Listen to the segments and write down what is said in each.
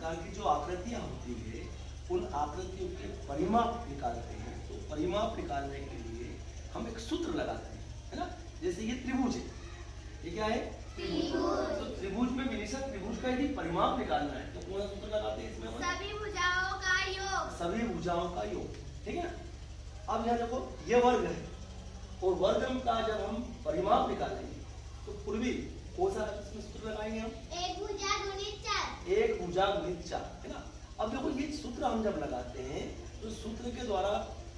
प्रकार की जो आकृतियां होती है उन आकृतियों के परिमाप निकालते हैं। तो परिमाप निकालने के लिए हम एक सूत्र लगाते हैं, है ना। जैसे ये त्रिभुज है, ये क्या है? त्रिभुज। तो त्रिभुज में विनिशा त्रिभुज का यदि परिमाप निकालना है तो कौन सा सूत्र लगाते हैं इसमें? सभी भुजाओं का योग। सभी भुजाओं का योग, ठीक है। अब यहाँ देखो ये वर्ग है और वर्ग का जब हम परिमाप निकालेंगे तो पूर्वी कौन सा इसमें सूत्र लगाएंगे हम? एक भुजा गुणित 4। एक भुजा गुणित 4, है ना। अब देखो ये सूत्र हम जब लगाते हैं तो सूत्र के द्वारा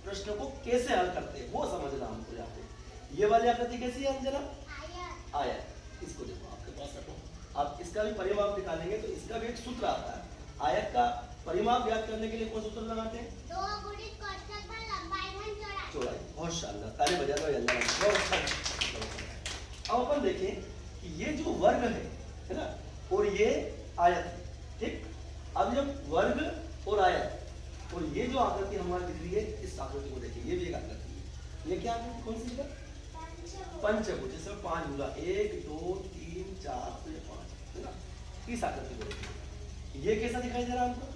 प्रश्न को कैसे हल करते हैं वो समझना हमको जाते हैं। ये वाली आकृति कैसी है अंजना? आयत। आयत। इसको देखो आपके पास रखो, आप इसका भी परिमाप निकालेंगे तो इसका भी एक सूत्र आता है। आयत का परिमाप ज्ञात करने के लिए कौन सूत्र लगाते हैं? 2 गुणित कोष्ठक पर लंबाई घन चौड़ाई। चौड़ाई। बहुत शानदार, ताली बजा दो अंजना, बहुत अच्छा। अब अपन देखें कि ये जो वर्ग है ना, और ये आयत है, ठीक। अब जब वर्ग और आयत और ये जो आकृति हमारी दिख रही है, इस आकृति को देखिए, ये भी एक आकृति है। ये क्या आकृति कौन सी है? पंचभुज, जिसमें 5 भुजा, 1 2 3 4 5, है ना। इस आकृति को देखिए, ये कैसा दिखाई दे रहा है हमको?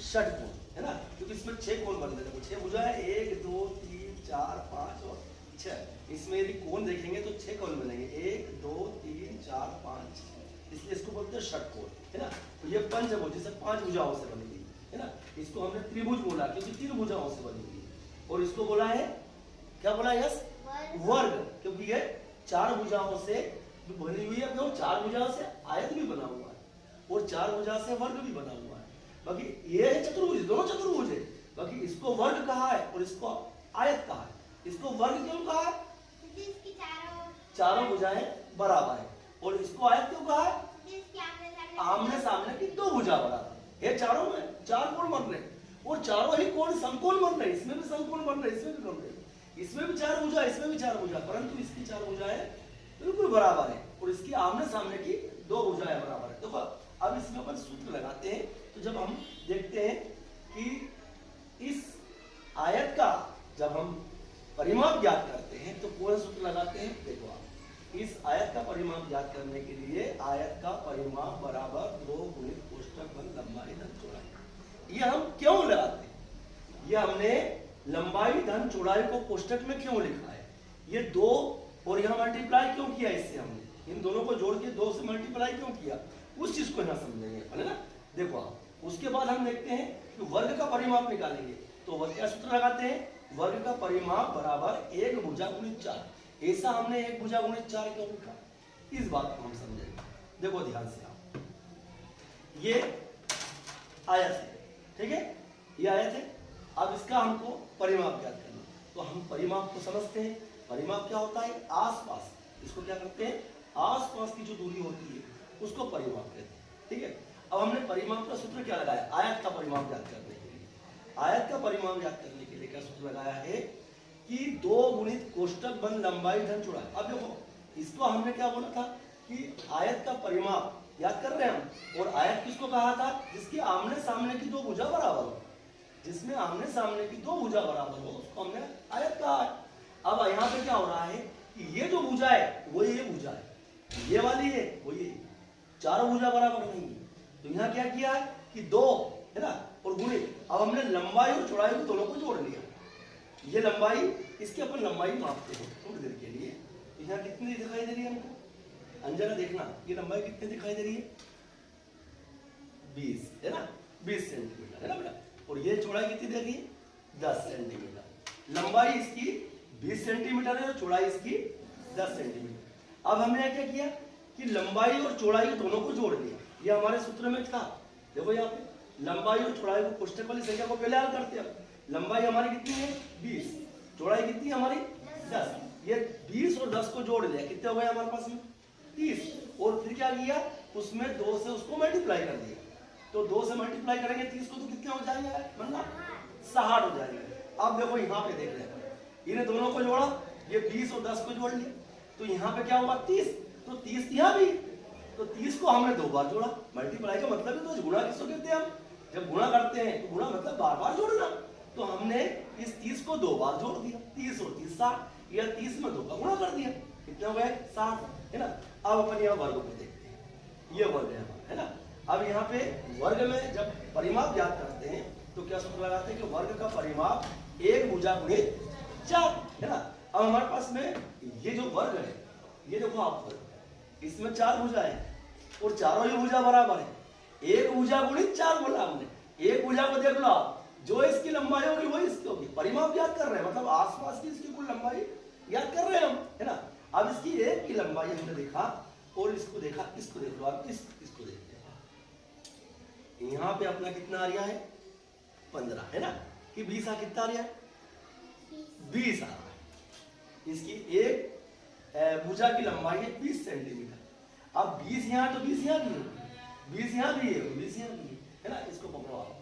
षटकोण, है ना, क्योंकि इसमें 6 कोण बन रहे हैं। 6 भुजा है, 1 2 3 4 5 और 6। इसमें यदि कोण देखेंगे तो 6 कोण बनेंगे, 1 2 3 4 5, इसलिए इसको बोलते हैं षटकोण, है ना। तो ये पंचभुज जिसे 5 भुजाओं से बनी हुई है ना, इसको हमने त्रिभुज बोला क्योंकि 3 भुजाओं से बनी हुई है। और इसको बोला है, क्या बोला? यस, वर्ग, क्योंकि ये 4 भुजाओं से बनी हुई है। तो 4 भुजाओं से आयत भी बना हुआ है और 4 भुजा से वर्ग भी बना हुआ है। बाकी ये है चतुर्भुज, दोनों चतुर्भुज है। बाकी इसको वर्ग कहा है और इसको आयत कहा है। इसको वर्ग क्यों कहा है? जिसकी चारों भुजाएं बराबर है। और इसको आयत क्यों कहा है? आमने सामने की 2 भुजा बराबर है। चारों में 4 कोण बन रहे हैं और चारों ही कोण समकोण बन रहे हैं। इसमें भी समकोण बन रहे हैं, इसमें भी बन रहे हैं। इसमें भी 4 भुजा, इसमें भी 4 भुजा, परंतु इसकी 4 भुजाएं बिल्कुल बराबर है और इसकी आमने सामने की 2 भुजाएं बराबर है। देखो अब इसमें अपन सूत्र लगाते हैं। तो जब हम देखते हैं कि इस आयत का जब हम परिमाप ज्ञात करते हैं तो कौन सा सूत्र लगाते हैं? देखो आप, इस आयत का परिमाप ज्ञात करने के लिए आयत का परिमाप बराबर 2 गुणित कोष्ठक बन लंबाई धन चौड़ाई। ये हम क्यों लगाते हैं? ये हमने लंबाई धन चौड़ाई को कोष्ठक में क्यों लिखा है? ये 2 और यहाँ मल्टीप्लाई क्यों किया? इससे हमने इन दोनों को जोड़ के 2 से मल्टीप्लाई क्यों किया, उस चीज को यहाँ समझेंगे, है ना। देखो आप, उसके बाद हम देखते हैं कि वर्ग का परिमाप निकालेंगे। तो वर्ग क्या सूत्र लगाते हैं? वर्ग का परिमाप बराबर 1 भुजा गुणित 4। ऐसा हमने 1 भुजा गुणित 4 क्यों लिखा, इस बात को हम समझेंगे। देखो ध्यान से आप, ये आयत है, ठीक है, ये आयत है। अब इसका हमको परिमाप ज्ञात करना, तो हम परिमाप को समझते हैं। परिमाप क्या होता है? आसपास, इसको क्या करते हैं? आसपास की जो दूरी होती है उसको परिमाप कहते हैं, ठीक है। अब हमने परिमाप का सूत्र क्या लगाया? आयत का परिमाप ज्ञात करने के लिए। आयत का परिमाप ज्ञात करने के लिए क्या सूत्र लगाया है कि 2 गुणित कोष्ठक बन लंबाई धन चौड़ाई। अब देखो इसको हमने क्या बोला था कि आयत का परिमाप याद कर रहे हैं हम, और आयत किसको कहा था? जिसकी आमने सामने की 2 भुजा बराबर हो। जिसमें आमने सामने की 2 भुजा बराबर हो उसको हमने आयत कहा है। अब यहाँ पे क्या हो रहा है कि ये जो भुजा है वो ये भुजा है, ये वाली है वो ये, 4 भुजा बराबर नहीं है। तो यहाँ क्या किया है कि 2, है ना, और गुणित। अब हमने लंबाई और चौड़ाई को दोनों को जोड़ लिया। ये लंबाई, इसकी अपन लंबाई मापते हैं थोड़ी देर के लिए। तो यहाँ कितनी दिखाई दे रही है हमको? अंजना देखना, ये लंबाई कितनी दिखाई दे रही है? 20, है ना, 20 सेंटीमीटर, है ना बेटा। और ये चौड़ाई कितनी दे रही है? 10 सेंटीमीटर। लंबाई इसकी 20 सेंटीमीटर है और चौड़ाई इसकी 10 सेंटीमीटर। अब हमने क्या किया कि लंबाई और चौड़ाई दोनों को जोड़ लिया। ये हमारे सूत्र में था। देखो यहाँ पे लंबाई और चौड़ाई को कोष्ठक वाली संख्या को पहले हल करते हैं। लंबाई हमारी कितनी है? 20, चौड़ाई कितनी है हमारी? 10। ये 20 और 10 को जोड़ लिया, कितने हो गए हमारे पास में? 30। और फिर क्या किया, उसमें 2 से उसको मल्टीप्लाई कर दिया। तो 2 से मल्टीप्लाई करेंगे 30 को तो कितने हो जाएंगे? मतलब 60 हो जाएंगे। अब देखो यहाँ पे देख रहे हैं, इन्हें दोनों को जोड़ा, ये 20 और 10 को जोड़ लिया, तो यहाँ पे क्या हुआ? 30। तो 30 यहाँ भी, तो 30 को हमने 2 बार जोड़ा। मल्टीप्लाई का मतलब है तो गुणा किसको कहते हैं हम? जब गुणा करते हैं तो गुणा मतलब बार बार जोड़ना। तो हमने इस 30 को 2 बार जोड़ दिया, 30 और 30 60, या 30 में 2 का गुणा कर दिया, कितने हो गए? 60, है ना। अब अपन यहाँ वर्ग को देखते हैं, ये वर्ग है हमारा, है ना। अब यहाँ पे वर्ग में जब परिमाप ज्ञात करते हैं तो क्या सूत्र लगाते हैं कि वर्ग का परिमाप एक भुजा गुणित 4 है ना। अब हमारे पास में ये जो वर्ग है, ये देखो आप वर्ग, इसमें 4 भुजा है और चारों ही भुजा बराबर है। एक भुजा गुणित 4 बोला हमने, एक भुजा को देख लो आप, जो इसकी लंबाई होगी वही इसकी होगी। परिमाप ज्ञात कर रहे हैं, मतलब आसपास की इसकी कुल लंबाई ज्ञात कर रहे हैं हम, है ना। अब इसकी एक की लंबाई हमने देखा और इसको देखा, इसको देख लो आप, इसको देखते हैं। यहाँ पे अपना कितना आ रहा है 15 है ना, कि 20 कितना आ रहा है 20 आ रहा है। इसकी एक भुजा की लंबाई है 20 सेंटीमीटर। अब 20 यहाँ तो 20 यहाँ भी है, 20 यहाँ भी है, 20 यहाँ भी है ना। इसको पकड़ो आप,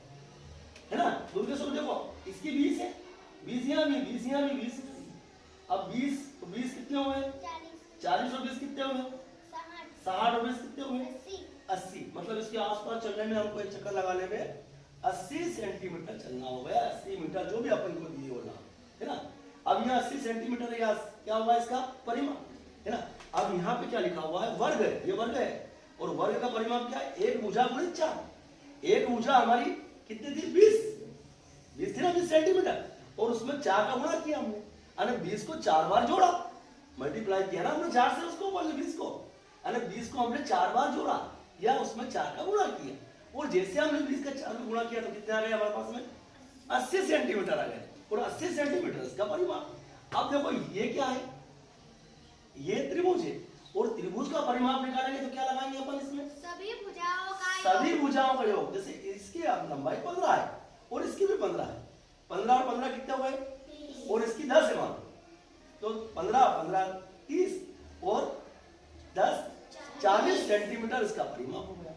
है ना, दूर के सब देखो, इसकी 20 है, 20 यहाँ भी, 20 यहाँ भी, 20। अब 20 कितने हुए 40 और 20 कितने हुए 60 और 20 कितने हुए 80। मतलब इसके आसपास चलने में हमको एक चक्कर लगाने में 80 सेंटीमीटर चलना होगा, 80 मीटर जो भी अपन को दिए होना, है ना। अब यहाँ 80 सेंटीमीटर या क्या हुआ इसका परिमाप, है ना। अब यहाँ पे क्या लिखा हुआ है वर्ग है, ये वर्ग है और वर्ग का परिमाप क्या है एक भुजा गुणित 4। एक भुजा हमारी कितनी थी 20 थी ना, 20 सेंटीमीटर, और उसमें 4 का गुणा किया हमने, यानी 20 को 4 बार जोड़ा, मल्टीप्लाई किया ना हमने 4 से, उसको बोले 20 को, यानी 20 को हमने 4 बार जोड़ा या उसमें 4 का गुणा किया, और जैसे हमने 20 का 4 गुणा किया तो कितने आ गए हमारे पास में 80 सेंटीमीटर आ गए, और 80 सेंटीमीटर इसका परिमाप। अब देखो ये क्या है, ये त्रिभुज है, और त्रिभुज का परिमाप निकालेंगे तो क्या लगाएंगे अपन इसमें सभी भुजाओं का योग। जैसे इसकी लंबाई 15 है और इसकी भी 15 है, 15 और 15 कितने हुए, और इसकी 10 है मान, तो 15 30 और 10 40 सेंटीमीटर इसका परिमाप हो गया।